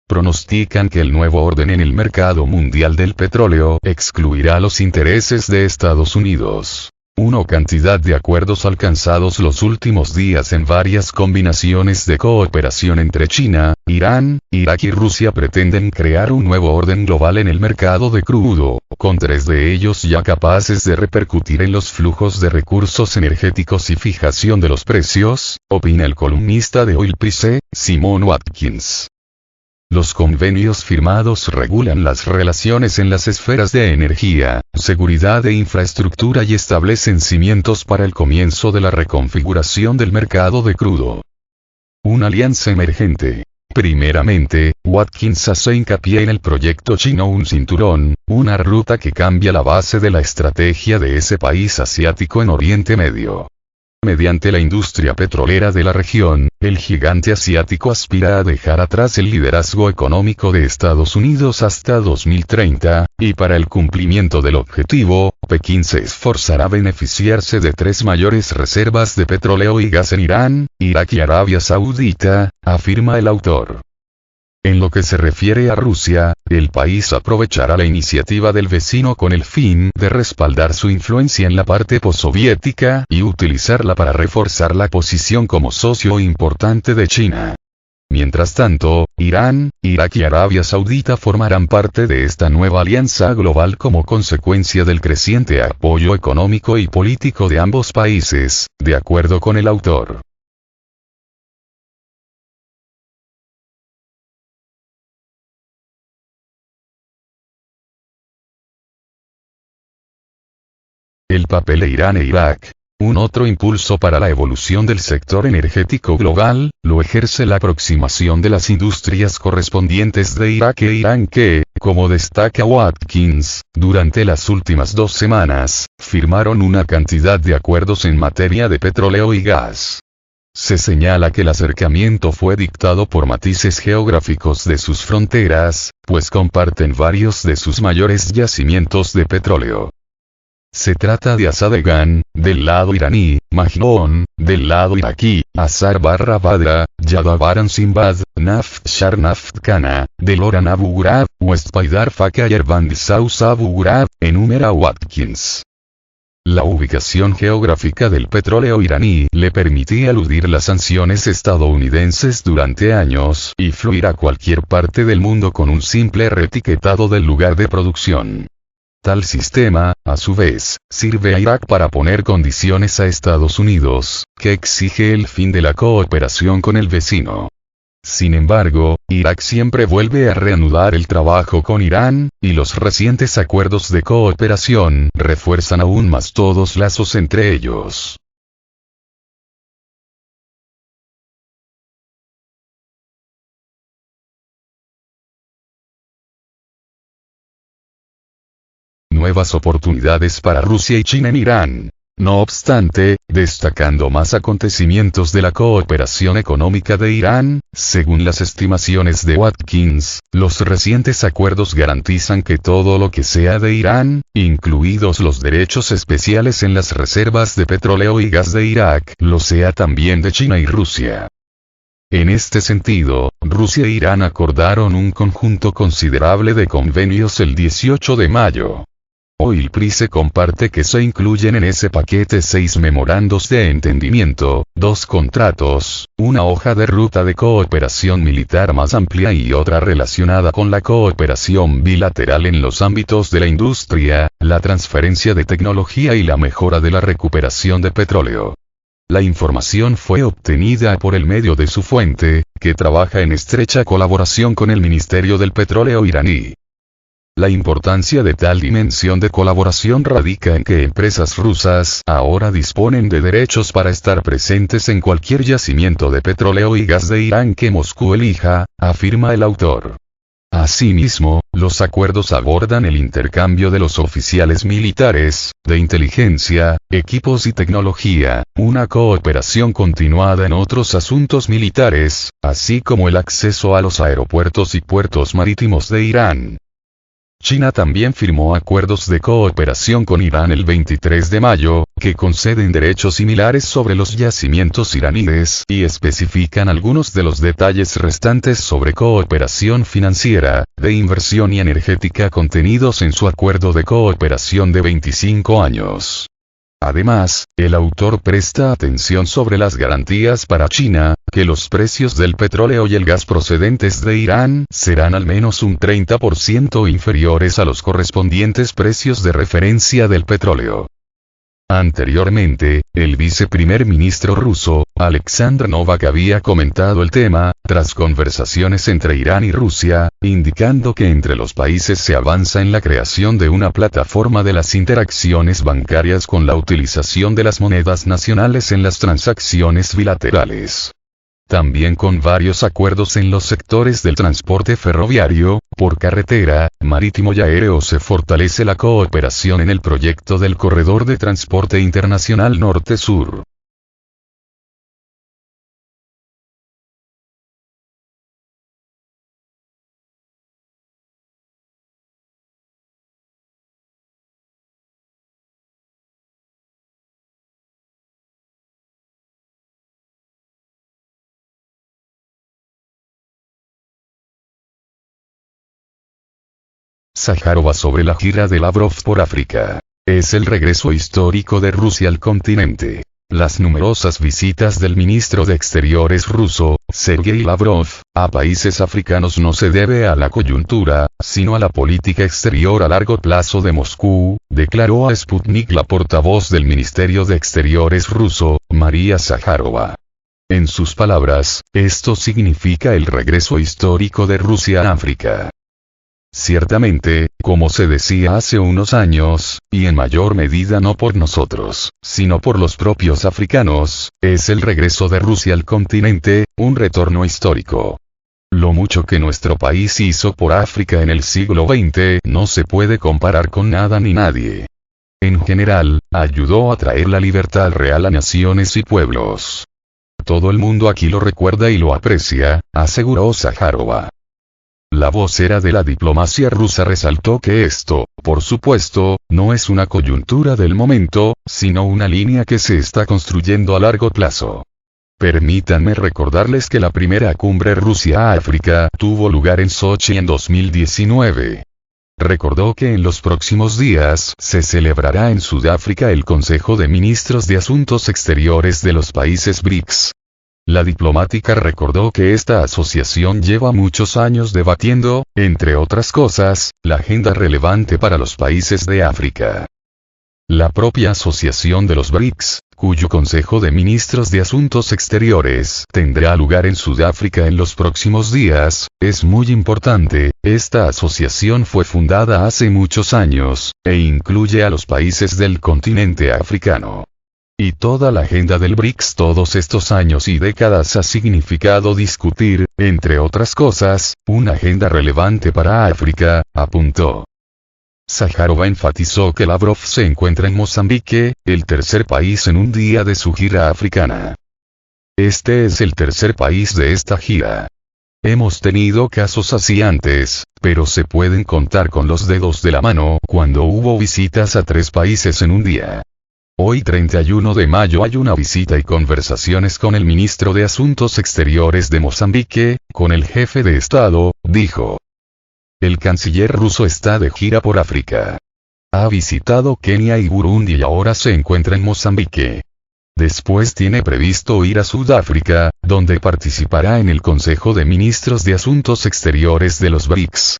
pronostican que el nuevo orden en el mercado mundial del petróleo excluirá los intereses de Estados Unidos. Una cantidad de acuerdos alcanzados los últimos días en varias combinaciones de cooperación entre China, Irán, Irak y Rusia pretenden crear un nuevo orden global en el mercado de crudo, con 3 de ellos ya capaces de repercutir en los flujos de recursos energéticos y fijación de los precios, opina el columnista de Oil Price, Simon Watkins. Los convenios firmados regulan las relaciones en las esferas de energía, seguridad e infraestructura y establecen cimientos para el comienzo de la reconfiguración del mercado de crudo. Una alianza emergente. Primeramente, Watkins hace hincapié en el proyecto chino Un Cinturón, una ruta que cambia la base de la estrategia de ese país asiático en Oriente Medio. Mediante la industria petrolera de la región, el gigante asiático aspira a dejar atrás el liderazgo económico de Estados Unidos hasta 2030, y para el cumplimiento del objetivo, Pekín se esforzará a beneficiarse de 3 mayores reservas de petróleo y gas en Irán, Irak y Arabia Saudita, afirma el autor. En lo que se refiere a Rusia, el país aprovechará la iniciativa del vecino con el fin de respaldar su influencia en la parte postsoviética y utilizarla para reforzar la posición como socio importante de China. Mientras tanto, Irán, Irak y Arabia Saudita formarán parte de esta nueva alianza global como consecuencia del creciente apoyo económico y político de ambos países, de acuerdo con el autor. El papel de Irán e Irak. Un otro impulso para la evolución del sector energético global, lo ejerce la aproximación de las industrias correspondientes de Irak e Irán que, como destaca Watkins, durante las últimas 2 semanas, firmaron una cantidad de acuerdos en materia de petróleo y gas. Se señala que el acercamiento fue dictado por matices geográficos de sus fronteras, pues comparten varios de sus mayores yacimientos de petróleo. Se trata de Azadegan, del lado iraní, Majnoon, del lado iraquí, Azar-Badra, Yadabaran Simbad, Naft Shar Naft Kana, del Oran Abu Ghurab, West Paidar Fakayar Bandisaus Abu Ghurab, enumera Watkins. La ubicación geográfica del petróleo iraní le permitía eludir las sanciones estadounidenses durante años y fluir a cualquier parte del mundo con un simple reetiquetado del lugar de producción. Tal sistema, a su vez, sirve a Irak para poner condiciones a Estados Unidos, que exige el fin de la cooperación con el vecino. Sin embargo, Irak siempre vuelve a reanudar el trabajo con Irán, y los recientes acuerdos de cooperación refuerzan aún más todos lazos entre ellos. Nuevas oportunidades para Rusia y China en Irán. No obstante, destacando más acontecimientos de la cooperación económica de Irán, según las estimaciones de Watkins, los recientes acuerdos garantizan que todo lo que sea de Irán, incluidos los derechos especiales en las reservas de petróleo y gas de Irak, lo sea también de China y Rusia. En este sentido, Rusia e Irán acordaron un conjunto considerable de convenios el 18 de mayo. Oil Price comparte que se incluyen en ese paquete 6 memorandos de entendimiento, 2 contratos, una hoja de ruta de cooperación militar más amplia y otra relacionada con la cooperación bilateral en los ámbitos de la industria, la transferencia de tecnología y la mejora de la recuperación de petróleo. La información fue obtenida por el medio de su fuente, que trabaja en estrecha colaboración con el Ministerio del Petróleo iraní. La importancia de tal dimensión de colaboración radica en que empresas rusas ahora disponen de derechos para estar presentes en cualquier yacimiento de petróleo y gas de Irán que Moscú elija, afirma el autor. Asimismo, los acuerdos abordan el intercambio de los oficiales militares, de inteligencia, equipos y tecnología, una cooperación continuada en otros asuntos militares, así como el acceso a los aeropuertos y puertos marítimos de Irán. China también firmó acuerdos de cooperación con Irán el 23 de mayo, que conceden derechos similares sobre los yacimientos iraníes y especifican algunos de los detalles restantes sobre cooperación financiera, de inversión y energética contenidos en su acuerdo de cooperación de 25 años. Además, el autor presta atención sobre las garantías para China, que los precios del petróleo y el gas procedentes de Irán serán al menos un 30% inferiores a los correspondientes precios de referencia del petróleo. Anteriormente, el viceprimer ministro ruso, Alexander Novak, había comentado el tema, tras conversaciones entre Irán y Rusia, indicando que entre los países se avanza en la creación de una plataforma de las interacciones bancarias con la utilización de las monedas nacionales en las transacciones bilaterales. También con varios acuerdos en los sectores del transporte ferroviario, por carretera, marítimo y aéreo se fortalece la cooperación en el proyecto del Corredor de Transporte Internacional Norte-Sur. Sájarova sobre la gira de Lavrov por África. Es el regreso histórico de Rusia al continente. Las numerosas visitas del ministro de Exteriores ruso, Sergei Lavrov, a países africanos no se debe a la coyuntura, sino a la política exterior a largo plazo de Moscú, declaró a Sputnik la portavoz del Ministerio de Exteriores ruso, María Sájarova. En sus palabras, esto significa el regreso histórico de Rusia a África. Ciertamente, como se decía hace unos años, y en mayor medida no por nosotros, sino por los propios africanos, es el regreso de Rusia al continente, un retorno histórico. Lo mucho que nuestro país hizo por África en el siglo XX no se puede comparar con nada ni nadie. En general, ayudó a traer la libertad real a naciones y pueblos. Todo el mundo aquí lo recuerda y lo aprecia, aseguró Sájarova. La vocera de la diplomacia rusa resaltó que esto, por supuesto, no es una coyuntura del momento, sino una línea que se está construyendo a largo plazo. Permítanme recordarles que la primera cumbre Rusia-África tuvo lugar en Sochi en 2019. Recordó que en los próximos días se celebrará en Sudáfrica el Consejo de Ministros de Asuntos Exteriores de los países BRICS. La diplomática recordó que esta asociación lleva muchos años debatiendo, entre otras cosas, la agenda relevante para los países de África. La propia asociación de los BRICS, cuyo Consejo de Ministros de Asuntos Exteriores tendrá lugar en Sudáfrica en los próximos días, es muy importante. Esta asociación fue fundada hace muchos años, e incluye a los países del continente africano. Y toda la agenda del BRICS todos estos años y décadas ha significado discutir, entre otras cosas, una agenda relevante para África, apuntó. Sájarova enfatizó que Lavrov se encuentra en Mozambique, el tercer país en un día de su gira africana. Este es el tercer país de esta gira. Hemos tenido casos así antes, pero se pueden contar con los dedos de la mano cuando hubo visitas a 3 países en un día. Hoy 31 de mayo hay una visita y conversaciones con el ministro de Asuntos Exteriores de Mozambique, con el jefe de Estado, dijo. El canciller ruso está de gira por África. Ha visitado Kenia y Burundi y ahora se encuentra en Mozambique. Después tiene previsto ir a Sudáfrica, donde participará en el Consejo de Ministros de Asuntos Exteriores de los BRICS.